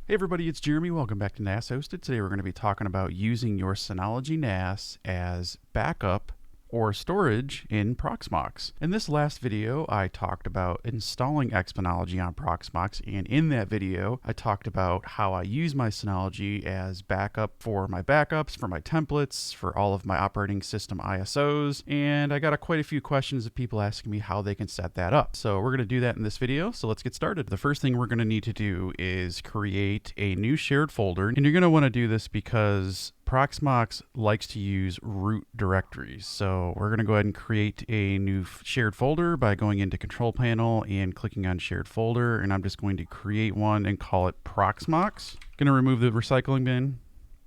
Hey everybody, it's Jeremy. Welcome back to Nashosted. Today we're going to be talking about using your Synology NAS as backup or storage in Proxmox. In this last video, I talked about installing xpenology on Proxmox, and in that video, I talked about how I use my Synology as backup for my backups, for my templates, for all of my operating system ISOs, and I got quite a few questions of people asking me how they can set that up. So we're going to do that in this video, so let's get started. The first thing we're going to need to do is create a new shared folder, and you're going to want to do this because Proxmox likes to use root directories. So we're going to go ahead and create a new shared folder by going into Control Panel and clicking on Shared Folder. And I'm just going to create one and call it Proxmox. Going to remove the recycling bin.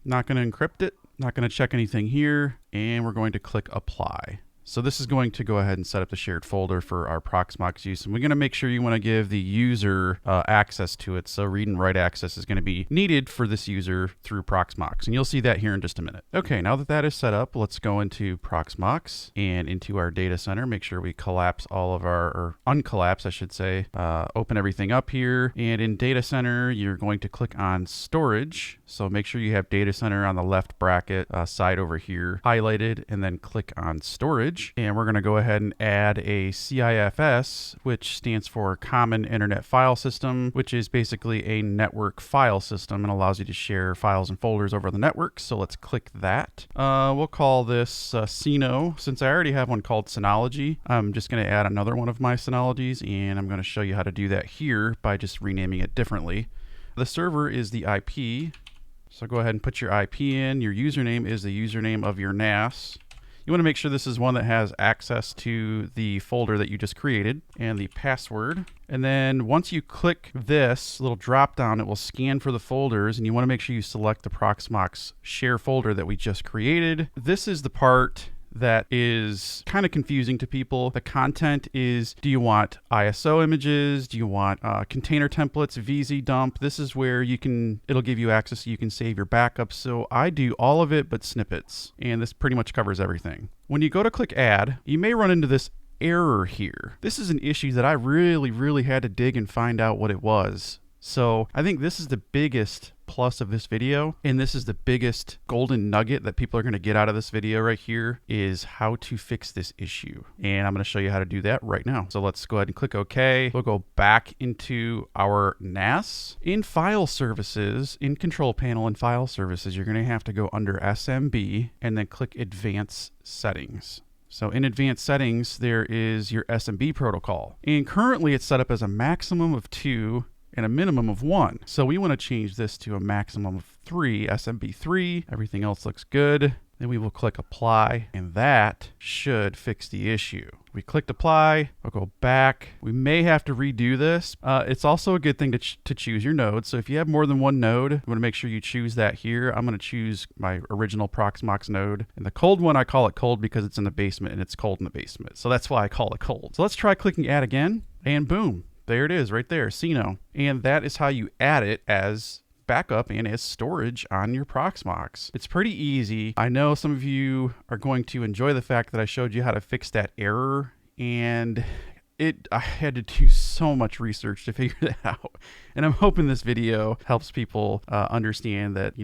Not going to encrypt it. Not going to check anything here. And we're going to click Apply. So this is going to go ahead and set up the shared folder for our Proxmox use. And we're going to make sure you want to give the user access to it. So read and write access is going to be needed for this user through Proxmox. And you'll see that here in just a minute. Okay, now that that is set up, let's go into Proxmox and into our data center. Make sure we collapse all of our, or uncollapse, I should say. Open everything up here. And in data center, you're going to click on storage. So make sure you have data center on the left bracket side over here highlighted, and then click on storage. And we're going to go ahead and add a CIFS, which stands for Common Internet File System, which is basically a network file system and allows you to share files and folders over the network. So let's click that. We'll call this Syno. Since I already have one called Synology, I'm just going to add another one of my Synologies, and I'm going to show you how to do that here by just renaming it differently. The server is the IP. So go ahead and put your IP in. Your username is the username of your NAS. You want to make sure this is one that has access to the folder that you just created, and the password. And then once you click this little drop down, it will scan for the folders, and you want to make sure you select the Proxmox share folder that we just created. This is the part that is kind of confusing to people. The content is, do you want ISO images? Do you want container templates, VZ dump? This is where it'll give you access so you can save your backups. So I do all of it but snippets, and this pretty much covers everything. When you go to click add, you may run into this error here. This is an issue that I really had to dig and find out what it was. So I think this is the biggest plus of this video, and this is the biggest golden nugget that people are going to get out of this video right here, is how to fix this issue. And I'm going to show you how to do that right now. So let's go ahead and click OK. We'll go back into our NAS. In File Services, in Control Panel and File Services, you're going to have to go under SMB and then click Advanced Settings. So in Advanced Settings, there is your SMB protocol. And currently it's set up as a maximum of 2 and a minimum of 1. So we want to change this to a maximum of 3, SMB3. Everything else looks good. Then we will click apply, and that should fix the issue. We clicked apply. I'll go back. We may have to redo this. It's also a good thing to choose your node. So if you have more than one node, you want to make sure you choose that here. I'm going to choose my original Proxmox node. And the cold one, I call it cold because it's in the basement and it's cold in the basement. So that's why I call it cold. So let's try clicking add again, and boom. There it is right there, Syno. And that is how you add it as backup and as storage on your Proxmox. It's pretty easy. I know some of you are going to enjoy the fact that I showed you how to fix that error, and I had to do so much research to figure that out. And I'm hoping this video helps people understand that,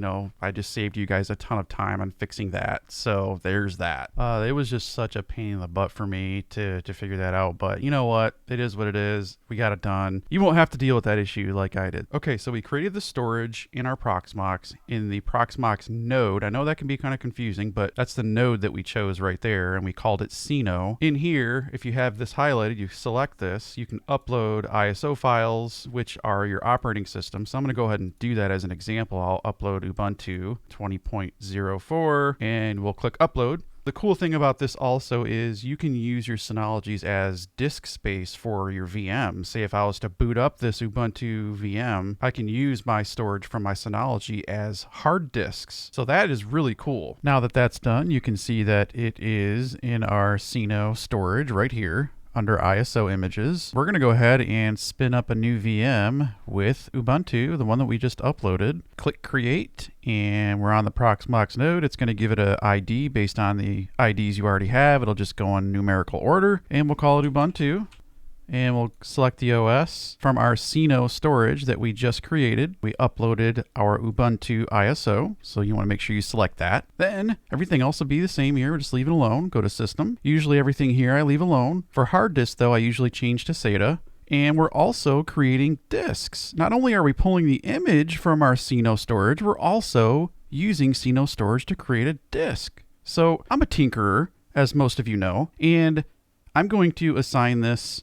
I just saved you guys a ton of time on fixing that. So there's that. It was just such a pain in the butt for me to figure that out. But you know what? It is what it is. We got it done. You won't have to deal with that issue like I did. Okay, so we created the storage in our Proxmox in the Proxmox node. I know that can be kind of confusing, but that's the node that we chose right there, and we called it Syno. In here, if you have this highlighted, you select this, you can upload ISO files, which are your operating system. So I'm going to go ahead and do that as an example. I'll upload Ubuntu 20.04, and we'll click upload. The cool thing about this also is you can use your Synologies as disk space for your VM. Say if I was to boot up this Ubuntu VM, I can use my storage from my Synology as hard disks. So that is really cool. Now that that's done, you can see that it is in our Syno storage right here. Under ISO images, we're going to go ahead and spin up a new VM with Ubuntu, the one that we just uploaded. Click create, and we're on the Proxmox node. It's going to give it an ID based on the IDs you already have. It'll just go in numerical order, and we'll call it Ubuntu. And we'll select the OS. From our Synology storage that we just created, we uploaded our Ubuntu ISO, so you want to make sure you select that. Then everything else will be the same here, just leave it alone, go to System. Usually everything here I leave alone. For hard disk though, I usually change to SATA. And we're also creating disks. Not only are we pulling the image from our Synology storage, we're also using Synology storage to create a disk. So I'm a tinkerer, as most of you know, and I'm going to assign this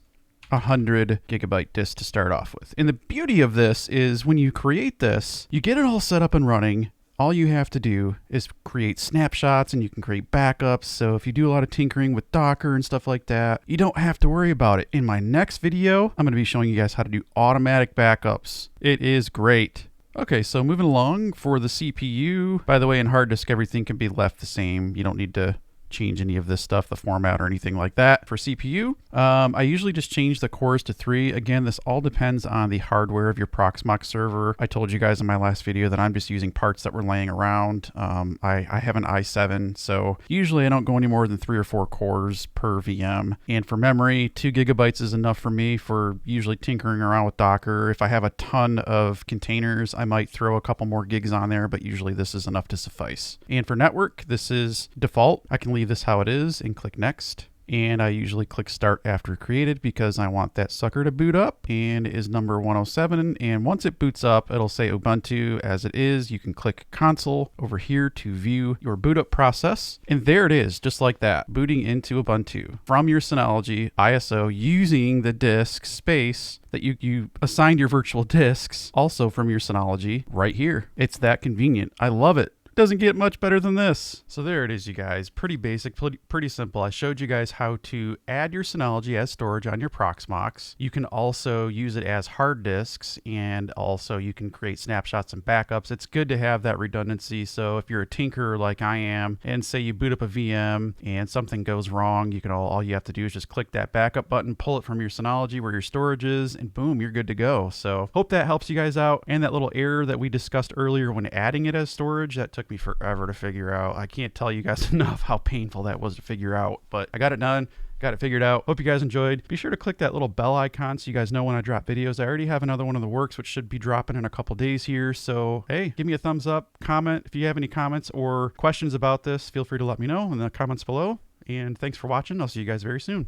100 gigabyte disk to start off with. And the beauty of this is when you create this, you get it all set up and running. All you have to do is create snapshots and you can create backups. So if you do a lot of tinkering with Docker and stuff like that, you don't have to worry about it. In my next video, I'm going to be showing you guys how to do automatic backups. It is great. Okay, so moving along for the CPU. By the way, in hard disk, everything can be left the same. You don't need to change any of this stuff, the format or anything like that. For CPU, I usually just change the cores to 3. Again, this all depends on the hardware of your Proxmox server. I told you guys in my last video that I'm just using parts that were laying around. I have an i7, so usually I don't go any more than 3 or 4 cores per VM. And for memory, 2 gigabytes is enough for me for usually tinkering around with Docker. If I have a ton of containers, I might throw a couple more gigs on there, but usually this is enough to suffice. And for network, this is default. I can leave this how it is and click next. And I usually click start after created because I want that sucker to boot up, and it is number 107. And once it boots up, it'll say Ubuntu as it is. You can click console over here to view your boot up process. And there it is, just like that, booting into Ubuntu from your Synology ISO using the disk space that you assigned your virtual disks also from your Synology right here. It's that convenient. I love it. Doesn't get much better than this. So there it is, you guys. Pretty basic, pretty simple. I showed you guys how to add your Synology as storage on your Proxmox. You can also use it as hard disks, and also you can create snapshots and backups. It's good to have that redundancy. So if you're a tinkerer like I am, and say you boot up a VM and something goes wrong, you can all you have to do is just click that backup button, pull it from your Synology where your storage is, and boom, you're good to go. So hope that helps you guys out. And that little error that we discussed earlier when adding it as storage, that took me forever to figure out. I can't tell you guys enough how painful that was to figure out, but I got it done, got it figured out. Hope you guys enjoyed. Be sure to click that little bell icon so you guys know when I drop videos. I already have another one in the works, which should be dropping in a couple days here. So hey, give me a thumbs up, comment. If you have any comments or questions about this, feel free to let me know in the comments below. And thanks for watching. I'll see you guys very soon.